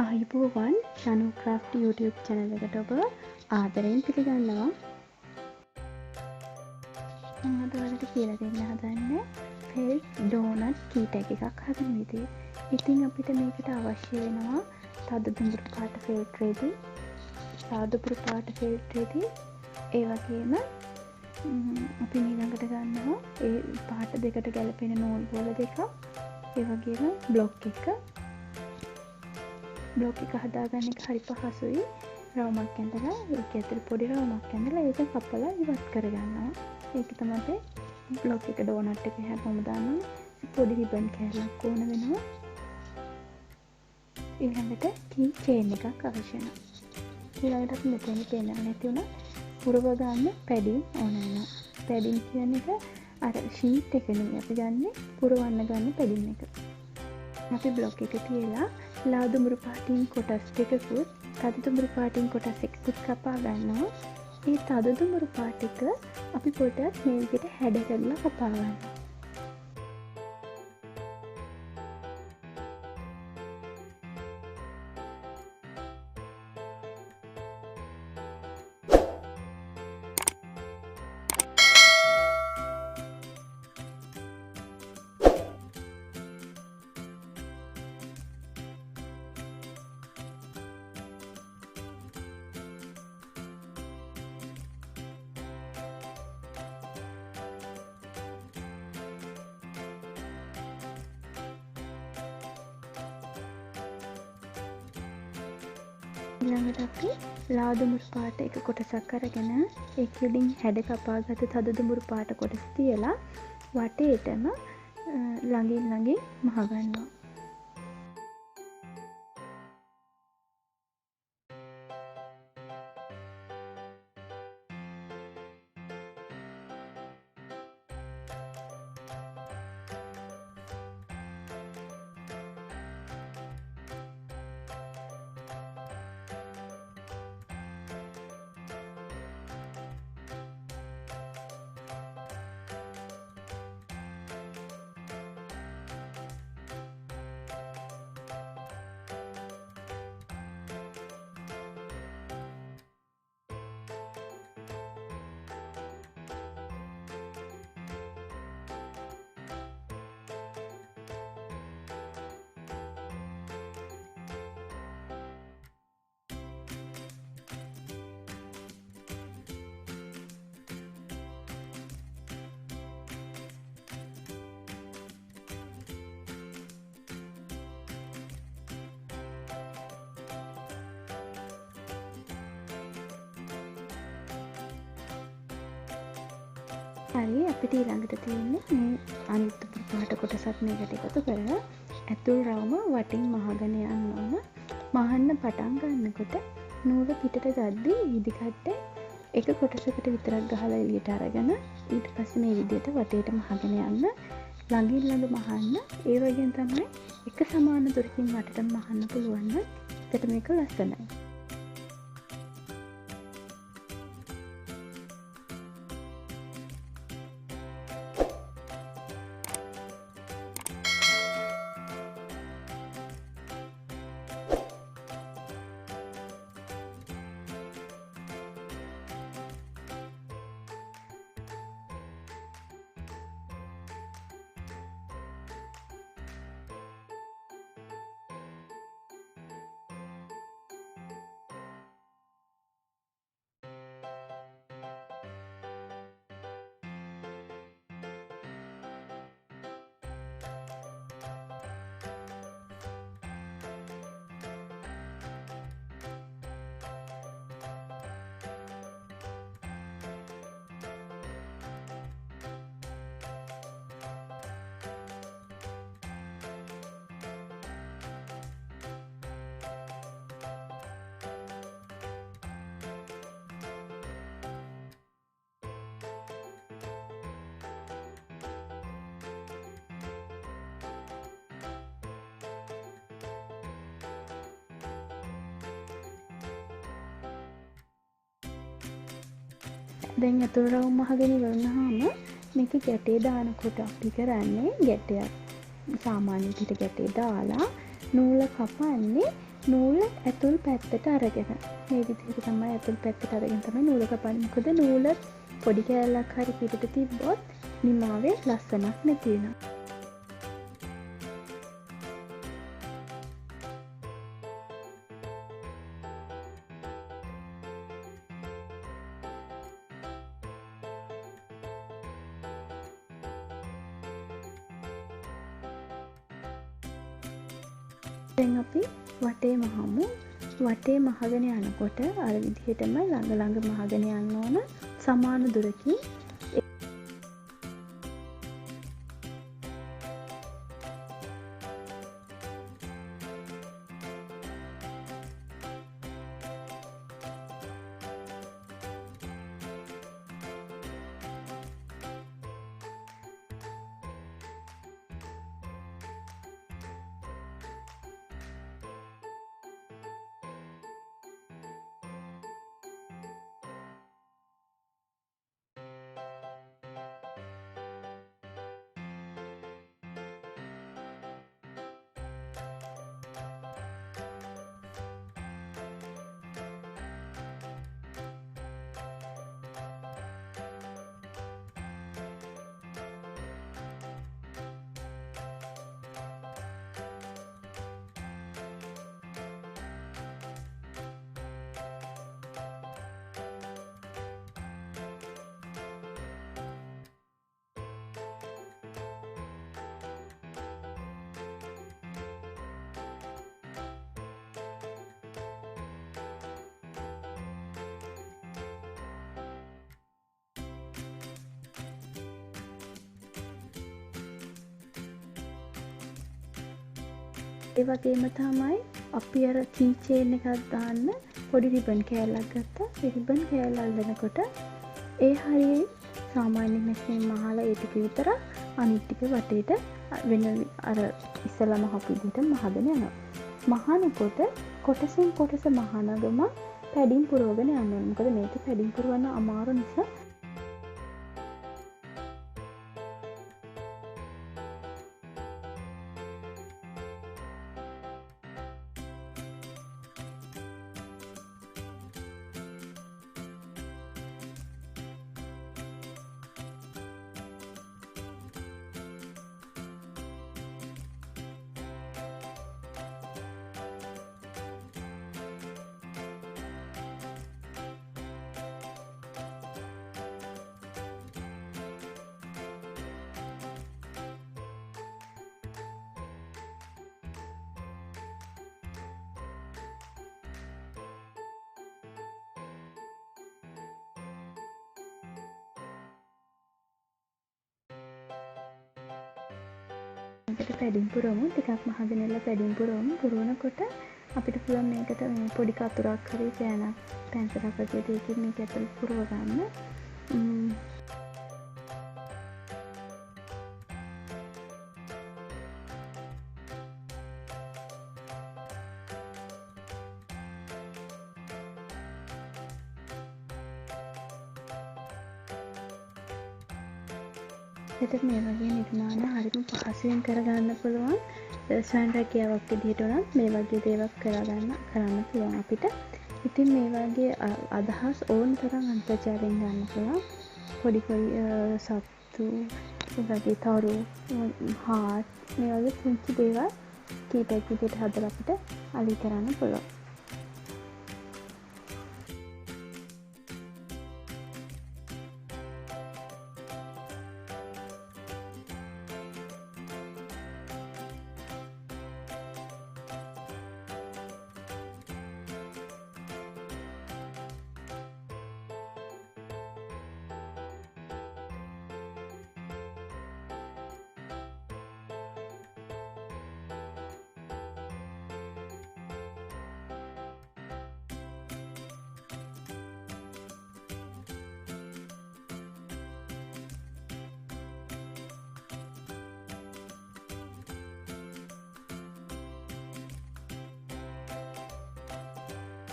ආයුබෝවන් ෂනු craft YouTube channel එකට ඔබ ආදරයෙන් පිළිගන්නවා. මම අද ඔයාලට කියලා දෙන්න හදන්නේ ෆෙල්ට් ඩෝනට් කී ටැග් එකක් හදන විදිය. ඉතින් අපිට මේකට අවශ්‍ය වෙනවා තද දුඹුරු පාට ෆෙල්ට් රෙදි, සාදුපුරු පාට ෆෙල්ට් රෙදි, ඒ වගේම අපි ඊළඟට ගන්නවා ඒ පාට දෙකට ගැලපෙන නූල් බෝල දෙකක්, ඒ වගේම බ්ලොක් එක. බ්ලොක් එක හදාගන්න එක හරි පහසුයි. රවුමක් ඇඳලා ඒක ඇතුළේ පොඩි රවුමක් ඇඳලා ඒක කපලා ඉවත් කරගන්නවා. ඒක තමයි බ්ලොක් එක ඩෝනට් එක හැමෝම දානවා. පොඩි රිබන් කෑල්ලක් ඕන වෙනවා. ඊළඟට කී චේන් එකක් අවශ්‍ය වෙනවා. ඊළඟට අපි මෙතන පේනවා නැති වුණා පුරව ගන්න පැඩින් ඕන වෙනවා. පැඩින් කියන්නේ අර ෂීට් එක නෙමෙයි අපි ගන්නෙ පුරවන්න ගන්න පැඩින් එක. අපි බ්ලොක් එක තියලා ලා දුඹුරු පාටින් කොටස් දෙකකුත් තද දුඹුරු පාටින් කොටස් එකකුත් කපා ගන්නවා. ඒ තද දුඹුරු පාට එක අපි පොඩ්ඩක් මේ විදිහට හැඩ කරලා කපා ගන්නවා. ඊළඟට අපි ලා දුඹුරු පාට එක කොටසක් අරගෙන ඒක උඩින් හැඩ කපාගත්ත තද දුඹුරු පාට කොටස තියලා වටේටම ළඟින් මහ ගන්නවා. හරි අපිට ඊළඟට තියෙන්නේ මේ අනිත් පාට කොටසත් මේකට එකතු කරලා ඇතුල් රවුම වටින් මහගෙන යන්න ඕන. මහන්න පටන් ගන්නකොට නූල පිටට ගද්දී ඉදිකට්ට එක කොටසකට විතරක් ගහලා එළියට අරගෙන ඊට පස්සේ මේ විදිහට වටේට මහගෙන යන්න ළඟින් ළඟ මහන්න. ඒ වගේම තමයි එක සමාන දුරකින් වටට මහන්න පුළුවන් නම් එතකොට මේක ලස්සනයි. දැන් අතුරු රවුම් මහගෙන ඉවරනහම මේක ගැටේ දානකොට අපි කරන්නේ ගැටයක් සාමාන්‍ය විදිහට ගැටේ දාලා නූල කපන්නේ නූල ඇතුල් පැත්තට අරගෙන. මේ විදිහට තමයි ඇතුල් පැත්තට අරගෙන තමයි නූල කපන්නේ. මොකද නූල පොඩි කෑල්ලක් හරි පිටට තිබ්බොත් නිමාවේ ලස්සනක් නැති වෙනවා. දැන් අපි වටේ මහමු. වටේ මහගෙන යනකොට අර විදිහටම ළඟ මහගෙන යන්න ඕන සමාන දුරකින්. ඒ වගේම තමයි අපි අර කී චේන් එකක් දාන්න පොඩි රිබන් කෑල්ලක් ගත්තා. ඒ රිබන් කෑල්ල අල්ලනකොට ඒ හරියේ සාමාන්‍ය මෙස්නේ මහලා ඒ ටික විතර අනිත් ටික වටේට වෙන අර ඉස්සලා මහපු විදිහට මහගෙන යනවා. මහනකොට කොටසින් කොටස මහනගම පැඩින් පුරවගෙන යන්න ඕනේ. මොකද මේක පැඩින් පුරවන්න අමාරු නිසා පැඩින් පුරවමු. ටිකක් මහගෙනල්ලා පැඩින් පුරවමු. පුරවනකොට අපිට පුළුවන් මේකට මේ පොඩි කතුරක් හරි පෑනක් පැන්සලක් වගේ දෙයකින් මේක ඇතුළට පුරව ගන්න. එතකොට මේ වගේ නිර්මාණ හරිම පහසුවෙන් කරගන්න පුළුවන්. ස්වයං රැකියාවක් විදිහට උනත් මේ වගේ දේවල් කරන්න පුළුවන් අපිට. ඉතින් මේ වගේ අදහස් ඕන තරම් අන්තර්ජාලයෙන් ගන්න පුළුවන්. පොඩි සත්තු, ඒ වගේ තරු, හාත් මේ වගේ පුංචි දේවල් කීපයක් විදිහට හදලා අපිට අලි කරන්න පුළුවන්.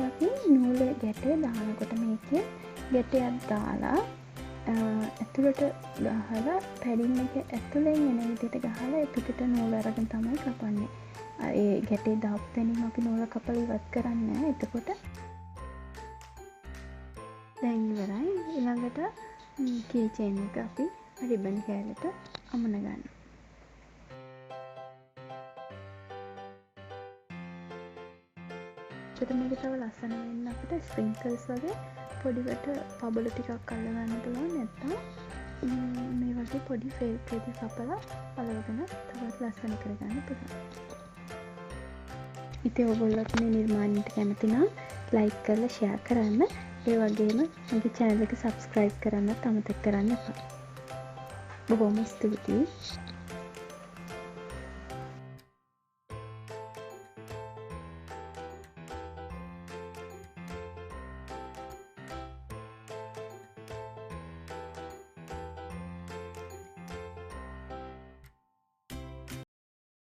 අපි නූල ගැටේ දානකොට මේකේ ගැටයක් දාලා ඇතුළට ගහලා පැඩින් එක ඇතුළෙන් එන විදිහට ගහලා පිටට නූල අරගෙන තමයි කපන්නේ. ඒ ගැටේ දාපු තැනින් අපි නූල කපලා ඉවත් කරන්නේ නැහැ. එතකොට දැන් ඉවරයි. ඊළඟට කී චේන් එක අපි රිබන් කෑල්ලට අමුණ ගන්න. එතකොට මේක තව ලස්සන වෙන්න අපිට ස්ප්‍රින්කල්ස් වගේ පොඩිවට පබළු ටිකක් අල්ල ගන්න පුළුවන්. නැත්නම් මේ වගේ පොඩි ෆේක් රෙදි කපලා අලවගෙන තවත් ලස්සන කරගන්න පුළුවන්. ඉතින් ඔයගොල්ලෝ මේ නිර්මාණයට කැමති නම් ලයික් කරලා ෂෙයා කරන්න. ඒ වගේම මගේ channel එක subscribe කරන්නත් අමතක කරන්න එපා. බොහොම ස්තුතියි.